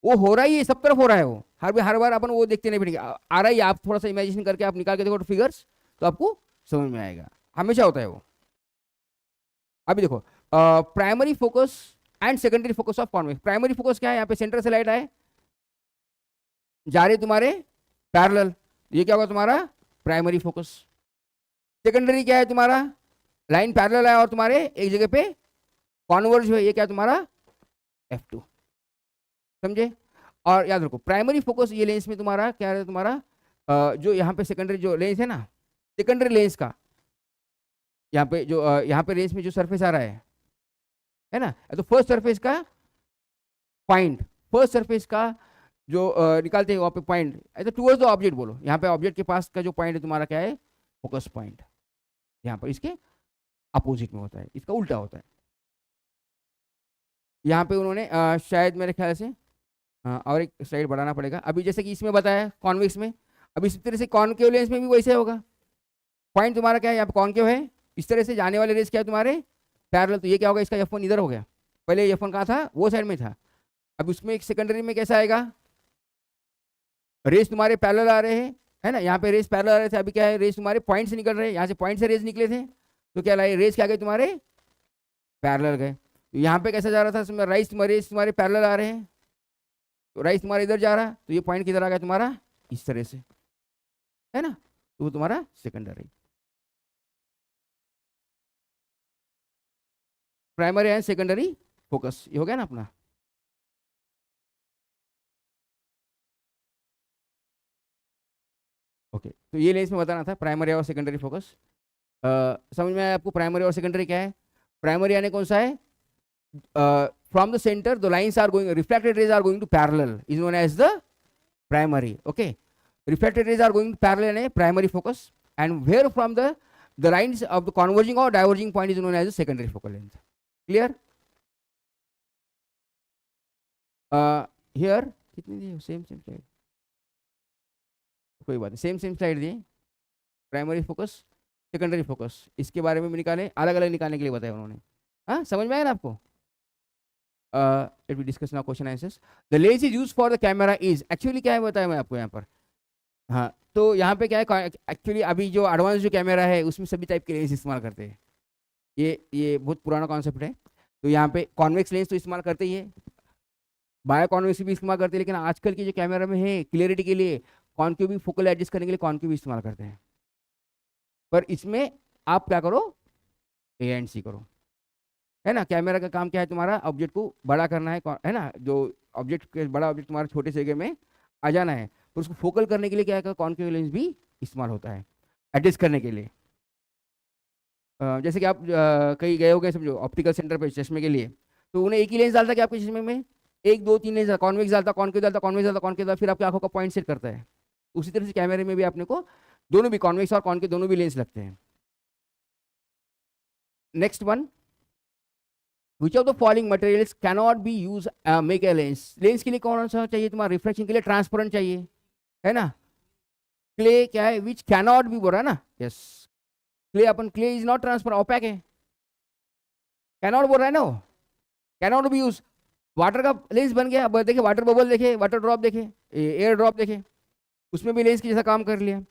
वो हो रहा ही है, सब तरफ हो रहा है, वो हर बार अपन वो देखते नहीं पड़ेगा, आ रहा है, आप थोड़ा सा इमेजिनेशन करके आप निकाल के देखो फिगर्स, तो आपको समझ में आएगा, हमेशा होता है वो। अभी देखो primary focus and secondary focus of convex. Primary focus क्या है, यहाँ पे सेंटर से लाइट आए जा रहे तुम्हारे पैरेलल, ये क्या होगा तुम्हारा प्राइमरी फोकस। सेकेंडरी क्या है तुम्हारा, लाइन पैरेलल है और तुम्हारे एक जगह पे कॉन्वर्ज हुए, ये क्या तुम्हारा F2, समझे। और याद रखो प्राइमरी फोकस ये लेंस में तुम्हारा क्या है, तुम्हारा जो यहाँ पे सेकेंडरी जो लेंस है ना, सेकेंडरी लेंस का यहाँ पे जो यहाँ पे लेंस में जो सरफेस आ रहा है ना, तो फर्स्ट सरफेस का पॉइंट, फर्स्ट सरफेस का जो निकालते हैं वहाँ पे पॉइंट, ऐसा टुवर्ड्स द ऑब्जेक्ट बोलो, यहाँ पे ऑब्जेक्ट के पास का जो पॉइंट है तुम्हारा क्या है, फोकस पॉइंट, यहाँ पर इसके अपोजिट में होता है, इसका उल्टा होता है। यहाँ पे उन्होंने शायद मेरे ख्याल से और एक स्लाइड बढ़ाना पड़ेगा, अभी जैसे कि इसमें बताया कॉन्वेक्स में, अब इस तरह से कॉनकेव लेंस में भी वैसे होगा, पॉइंट तुम्हारा क्या है यहाँ पे कॉनकेव है, इस तरह से जाने वाले रेस क्या है तुम्हारे पैरेलल, तो ये क्या होगा, इसका F1 इधर हो गया, पहले F1 कहाँ था, वो साइड में था, अब उसमें एक सेकेंडरी में कैसा आएगा, रेस तुम्हारे पैरेलल आ रहे हैं, है ना, यहाँ पे रेस पैरेलल आ रहे थे, अभी क्या है रेस तुम्हारे पॉइंट से निकल रहे हैं, यहाँ से पॉइंट से रेस निकले थे, तो क्या लाए रेस क्या गए तुम्हारे पैरेलल गए, तो यहाँ पे कैसा जा रहा था, रेस तुम्हारे पैरेलल आ रहे हैं, तो राइस तुम्हारा इधर जा रहा है, तो ये पॉइंट किधर आ गया तुम्हारा इस तरह से, है ना, तो वो तुम्हारा secondary. Primary and secondary focus, ये हो गया ना अपना। ओके, तो ये लेंस में बताना था प्राइमरी और सेकेंडरी फोकस। समझ में आया आपको प्राइमरी और सेकेंडरी क्या है? प्राइमरी यानी कौन सा है? From the centre the lines are going, reflected rays are going to parallel is known as the primary. Okay, refracted rays are going parallel in a primary focus, and where from the lines of the converging or diverging point is known as the secondary focal length. Clear? Here कितनी दी? Same slide, कोई बात नहीं, same slide दी। Primary focus, secondary focus, इसके बारे में भी निकाले, अलग अलग निकालने के लिए बताया उन्होंने। हाँ, समझ में आया ना आपको? Let me discuss now question answers. The lens is used for the camera is, actually क्या है बताया मैं आपको यहाँ पर। हाँ, तो यहाँ पे क्या है एक्चुअली, अभी जो एडवांस जो कैमरा है उसमें सभी टाइप के लेंस इस्तेमाल करते हैं। ये बहुत पुराना कॉन्सेप्ट है। तो यहाँ पे कॉन्वेक्स लेंस तो इस्तेमाल करते ही है, बायो कॉन्वेक्स भी इस्तेमाल करते हैं, लेकिन आजकल के जो कैमरा में है क्लियरिटी के लिए कॉन्केव भी, फोकल एडजस्ट करने के लिए कॉन्केव भी इस्तेमाल करते हैं। पर इसमें आप क्या करो, ए एंड सी करो, है ना। कैमरा का काम क्या है तुम्हारा, ऑब्जेक्ट को बड़ा करना है ना, जो ऑब्जेक्ट बड़ा ऑब्जेक्ट तुम्हारा छोटे से जगह में आ जाना है, तो उसको फोकल करने के लिए क्या है, कॉन्केव लेंस भी इस्तेमाल होता है एडजस्ट करने के लिए। जैसे कि आप कहीं गए हो गए समझो ऑप्टिकल सेंटर पे चश्मे के लिए, तो उन्हें एक ही लेंस डालता है कि आपके चश्मे में, एक दो तीन लेंस, कॉन्वेक्स डालता, कॉन्केव डालता, कॉन्वेक्स डालता, कॉन्केव डालता, फिर आपकी आंखों का पॉइंट सेट करता है। उसी तरह से कैमरे में भी अपने को दोनों भी कॉन्वेक्स और कॉन्केव दोनों भी लेंस लगते हैं। Next one, which of the following materials cannot be use make a lens. Lens के लिए कौन सा चाहिए तुम्हारा, रिफ्लेक्शन के लिए ट्रांसपेरेंट चाहिए, है ना। क्ले क्या है, विच कैनॉट बी बोल रहा है ना, यस। क्ले अपन, clay is not transparent, opaque है, कैनॉट बोल रहा है ना, कैनॉट बी यूज। वाटर का लेंस बन गया, अब देखिए वाटर बबल देखे, वाटर ड्रॉप देखे, एयर ड्रॉप देखे, उसमें भी लेंस की जैसा काम कर लिया।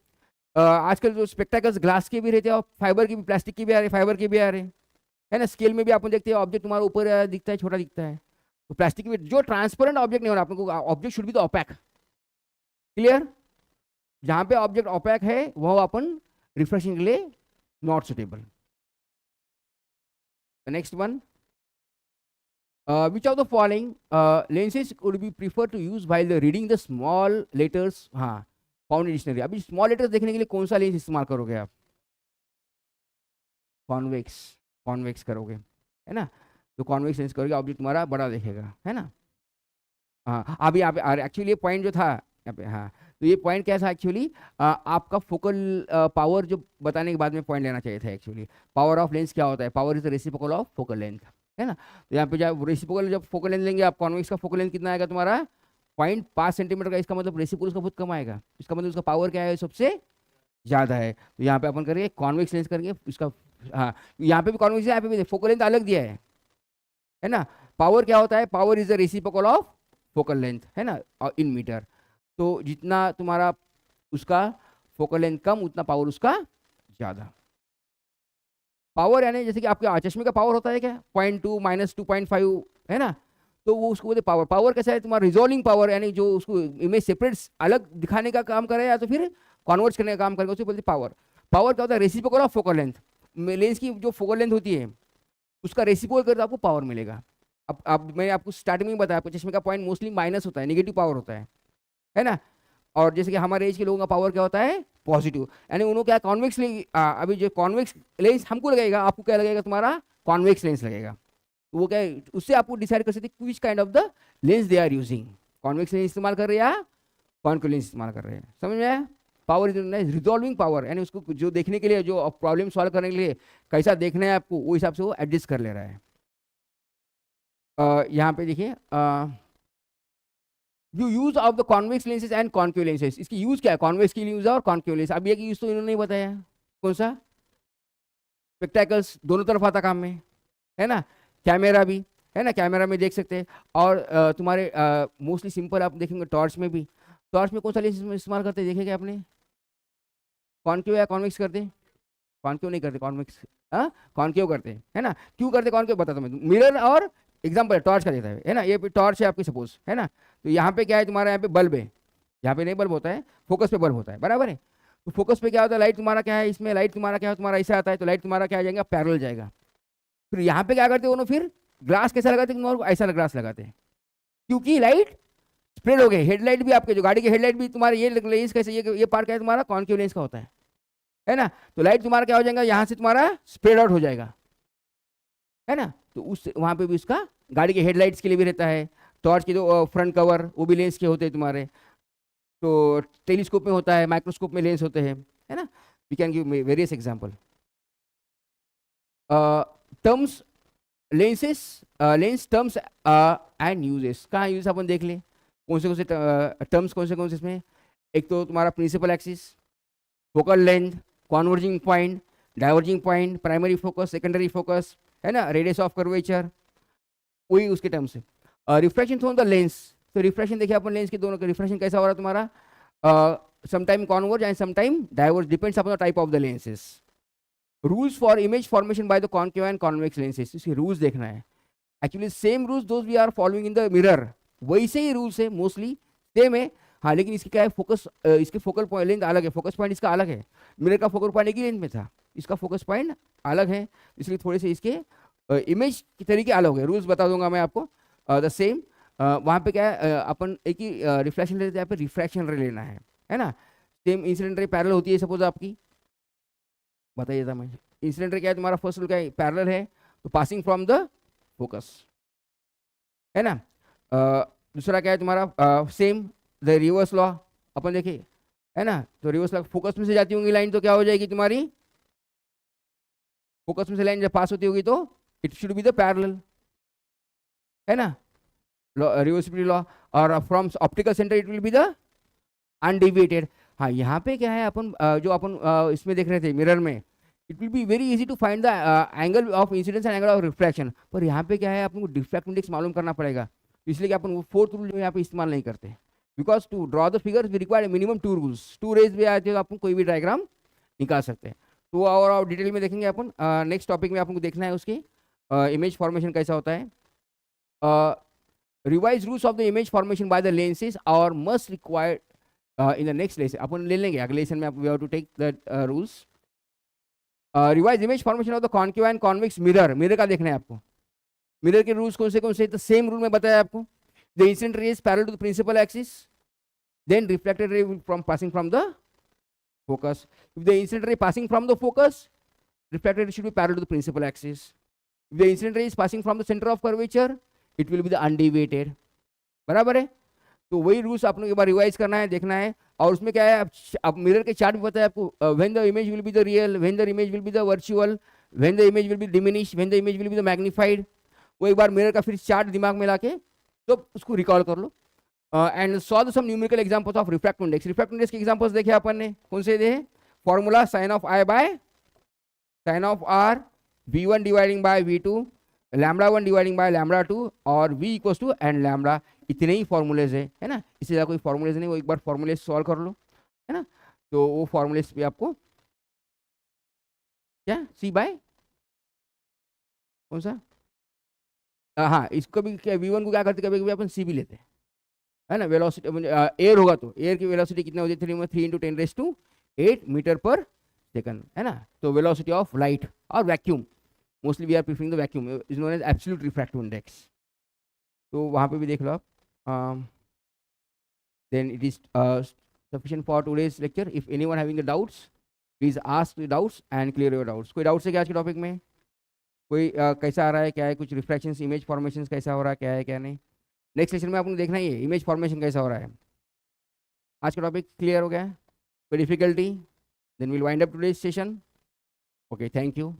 आजकल जो स्पेक्टेकल्स ग्लास के भी रहते हैं और फाइबर के भी, प्लास्टिक के भी आ रहे, फाइबर के भी आ रहे, है ना। स्केल में भी अपन देखते हैं ऑब्जेक्ट तुम्हारा ऊपर दिखता है, छोटा दिखता है, तो प्लास्टिक में जो ट्रांसपेरेंट ऑब्जेक्ट नहीं हो रहा, आपको object should be the opaque. Clear? जहां पे ऑब्जेक्ट ओपैक है वह अपन रिफ्रेशिंग के लिए not suitable. Next one, which of the following lenses would be preferred to use while reading the small letters, हाँ, फाउंड डिक्शनरी। अभी स्मॉल लेटर्स देखने के लिए कौन सा लेंस इस्तेमाल करोगे आप? कॉन्वेक्स, कॉन्वेक्स करोगे, है ना। तो कॉन्वेक्स लेंस करोगे, ऑब्जेक्ट तुम्हारा बड़ा दिखेगा, है ना। हाँ, अभी आप एक्चुअली ये पॉइंट जो था यहाँ पे, हाँ, तो ये पॉइंट क्या था एक्चुअली, आपका फोकल पावर जो बताने के बाद में पॉइंट लेना चाहिए था एक्चुअली। पावर ऑफ लेंस क्या होता है, power is the reciprocal of focal length, है ना। तो यहाँ पे जब रेसिप्रोकल, जब फोकल लेंथ लेंगे आप, कॉन्वेक्स का फोकल लेंथ कितना आएगा तुम्हारा, 0.5 सेंटीमीटर का, इसका मतलब रेसिप्रोकल उसका बहुत कम आएगा, इसका मतलब उसका पावर क्या है, सबसे ज़्यादा है। तो यहाँ पे अपन करेंगे कॉन्वेक्स लेंस करेंगे इसका, हाँ, यहाँ पे भी कॉन्वेक्स है, यहाँ पे भी फोकल लेंथ अलग दिया है ना। पावर क्या होता है, power is the reciprocal of focal length, है ना, इन मीटर। तो जितना तुम्हारा उसका फोकल लेंथ कम, उतना पावर उसका ज़्यादा। पावर यानी जैसे कि आपके चश्मे का पावर होता है क्या, 0.2 - 2.5, है ना, तो वो उसको बोलते पावर। पावर कैसा है तुम्हारा, रिजोल्विंग पावर, यानी जो उसको इमेज सेपरेट अलग दिखाने का काम करे या तो फिर कन्वर्ट करने का काम करेगा, उसको बोलते पावर। पावर क्या होता है, reciprocal of focal length. Lens की जो फोकल लेंथ होती है उसका रेसिप्रोकल करके आपको पावर मिलेगा। अब मैंने आपको स्टार्टिंग में बताया, आपको चश्मे का पॉइंट मोस्टली माइनस होता है, नेगेटिव पावर होता है ना। और जैसे कि हमारे एज के लोगों का पावर क्या होता है, पॉजिटिव, यानी उन्होंने क्या कॉन्वेक्स अभी जो कॉन्वेक्स लेंस हमको लगेगा, आपको क्या लगेगा, तुम्हारा कॉन्वेक्स लेंस लगेगा। तो वो क्या है, उससे आपको डिसाइड कर सकते हैं which kind of the lens they are using, convex lens इस्तेमाल कर रहे हैं या कॉन्केव लेंस इस्तेमाल कर रहे हैं। समझ में आया? पावर इज रिजॉल्विंग पावर, यानी उसको जो देखने के लिए, जो प्रॉब्लम सॉल्व करने के लिए कैसा देखना है आपको, वो हिसाब से वो एडजस्ट कर ले रहा है। यहाँ पे देखिए, जो use of the convex lenses and concave lenses, इसकी यूज क्या है, कॉन्वेक्स की यूज है और कॉन्केव लेंस। अब ये यूज तो इन्होंने नहीं बताया, कौन सा, स्पेक्टेकल्स दोनों तरफ आता काम में, है ना। कैमरा भी, है ना, कैमरा में देख सकते हैं। और तुम्हारे मोस्टली सिंपल आप देखेंगे टॉर्च में भी, टॉर्च में कौन सा लेंस इस्तेमाल करते हैं देखेंगे आपने, कॉन्केव या कॉन्वेक्स करते हैं? कॉन्केव नहीं करते, कॉन्वेक्स, हाँ, कॉन्केव करते हैं, है ना। क्यों करते कॉन्केव बताता हूँ मैं, मिरर और एग्जाम्पल टॉर्च का देता है ना, ये टॉर्च है आपकी सपोज, है ना। तो यहाँ पे क्या है तुम्हारा, यहाँ पे बल्ब है, यहाँ पे नहीं बल्ब होता है, फोकस पे बल्ब होता है, बराबर है। तो फोकस पे क्या होता है, लाइट तुम्हारा क्या है, इसमें लाइट तुम्हारा क्या है, तुम्हारा ऐसा आता है, तो लाइट तुम्हारा क्या आ जाएगा, पैरेलल जाएगा। फिर यहाँ पे क्या करते हो दोनों, फिर ग्लास कैसा लगाते हैं तुम्हारे, ऐसा ग्लास लगाते हैं, क्योंकि लाइट स्प्रेड हो गए। हेडलाइट भी आपके जो गाड़ी की हेडलाइट भी तुम्हारे ये लेंस कैसे, ये पार्ट क्या है तुम्हारा, कॉन्केव लेंस का होता है ना। तो लाइट तुम्हारा क्या हो जाएगा, यहाँ से तुम्हारा स्प्रेड आउट हो जाएगा, है ना। तो उस वहाँ पे भी उसका गाड़ी के हेडलाइट्स के लिए भी रहता है। टॉर्च के जो फ्रंट कवर वो भी लेंस के होते हैं तुम्हारे। तो टेलीस्कोप में होता है, माइक्रोस्कोप में लेंस होते हैं, है ना। We can give various example. Terms lenses, lens terms and uses, कहाँ यूज अपन देख लें, कौन से टर्म्स कौन से इसमें। एक तो तुम्हारा principal axis, focal length, converging point, diverging point, primary focus, secondary focus, है ना, रेडियस ऑफ कर्वेचर, वही उसके टर्म्स है। रिफ्रैक्शन थ्रू द लेंस, तो रिफ्रैक्शन देखिए अपन लेंस के दोनों का रिफ्रैक्शन कैसा हो रहा है तुम्हारा, sometime converge and sometime diverge, depends upon the type of the lenses. Rules for image formation by the concave and convex lenses, इसके रूल्स देखना है। Actually same rules those we are following in the mirror, वैसे ही rules है, mostly same है। हाँ, लेकिन इसकी क्या है, फोकस, इसके फोकल पॉइंट लेंथ अलग है, फोकस पॉइंट इसका अलग है। मिरर का फोकल पॉइंट एक ही लेंथ में था, इसका फोकस पॉइंट अलग है, इसलिए थोड़े से इसके इमेज के तरीके अलग हो गए। रूल्स बता दूंगा मैं आपको, द सेम। वहाँ पे क्या है, अपन एक ही रिफ्लेक्शन लेते हैं, यहाँ पे रिफ्रैक्शन रे लेना है ना। सेम इंसिडेंट रे पैरेलल होती है, सपोज आपकी, बताइए था मैं, इंसिडेंट रे क्या है तुम्हारा, फर्स्ट रूल क्या है, पैरेलल है, तो पासिंग फ्रॉम द फोकस, है ना। दूसरा क्या है तुम्हारा, सेम द रिवर्स लॉ, अपन देखिए, है ना। तो रिवर्स लॉ, फोकस में से जाती होंगी लाइन तो क्या हो जाएगी तुम्हारी, फोकस में से लाइन जब पास होती होगी तो it should be the parallel, है ना, रिवर्सिबिलिटी लॉ। और from optical centre it will be the undeviated. हाँ, यहाँ पे क्या है, अपन जो अपन इसमें देख रहे थे मिरर में, it will be very easy to find the angle of incidence and angle of refraction, पर यहाँ पे क्या है, अपन को डिफ्रैक्ट इंडेक्स मालूम करना पड़ेगा। इसलिए कि अपन वो फोर्थ रूल जो यहाँ पे इस्तेमाल नहीं करते, because to draw the figures we require minimum 2 rules. 2 rays भी आते हो अपन कोई भी डायग्राम निकाल सकते हैं। तो और डिटेल में देखेंगे अपन नेक्स्ट टॉपिक में, अपन को देखना है उसकी इमेज फॉर्मेशन कैसा होता है। Revise rules of the image formation by the lenses और must required in the next lesson, अपन ले लेंगे अगले लेसन में, we have to take the rules. Revise image formation of the concave and convex mirror, mirror का देखना है आपको। मिरर के रूल्स कौन से, तो सेम रूल में बताया आपको। The incident ray is parallel to the principal axis, then reflected ray from passing from the focus. If the incident ray passing from the focus, refracted ray should be parallel to the principal axis. If the incident ray is passing from the center of curvature, it will be the undeviated. बराबर है। तो वही rules आपने एक बार revise करना है, देखना है। और उसमें क्या है, अब मिरर के चार्ट भी पता है आपको, when the image will be the real, when the image will be the virtual, when the image will be diminish, when the image will be the magnified. वो एक बार मिरर का फिर चार्ट दिमाग में लाके तो उसको रिकॉल कर लो। And solve some numerical examples of refractive index. Refractive index के एग्जांपल्स देखे अपन ने, कौन से दे, formula sine of i by sine of r, v1 dividing by v2, λ1 dividing by λ2 और v equals to and lambda. इतने ही फॉर्मूलेज है ना, इससे ज़्यादा कोई फॉर्मूलेज नहीं, वो एक बार फॉर्मूलेज सॉल्व कर लो, है ना। तो वो फॉर्मूलेज पे आपको क्या सी बाय कौन सा, हाँ, इसको भी v1 को क्या करते, कभी कभी अपन सी भी लेते हैं, है ना। वेलोसिटी एयर होगा तो एयर की वेलोसिटी कितना होती है, 3 × 10⁸ मीटर पर सेकंड, है ना। तो वेलोसिटी ऑफ लाइट और vacuum, mostly we are preferring the vacuum, is known as absolute refractive index. तो वहाँ पे भी देख लो आप। Then it is sufficient for today's lecture. If anyone having the doubts please ask the doubts and clear your doubts. कोई doubts है क्या आज के टॉपिक में, कोई कैसा आ रहा है, क्या है, कुछ रिफ्रैक्शंस, इमेज फॉर्मेशन कैसा हो रहा है, क्या है क्या नहीं। नेक्स्ट सेशन में आपको देखना ही है इमेज फॉर्मेशन कैसा हो रहा है। आज का टॉपिक क्लियर हो गया है, कोई difficulty, then will wind up today's session. Okay, thank you.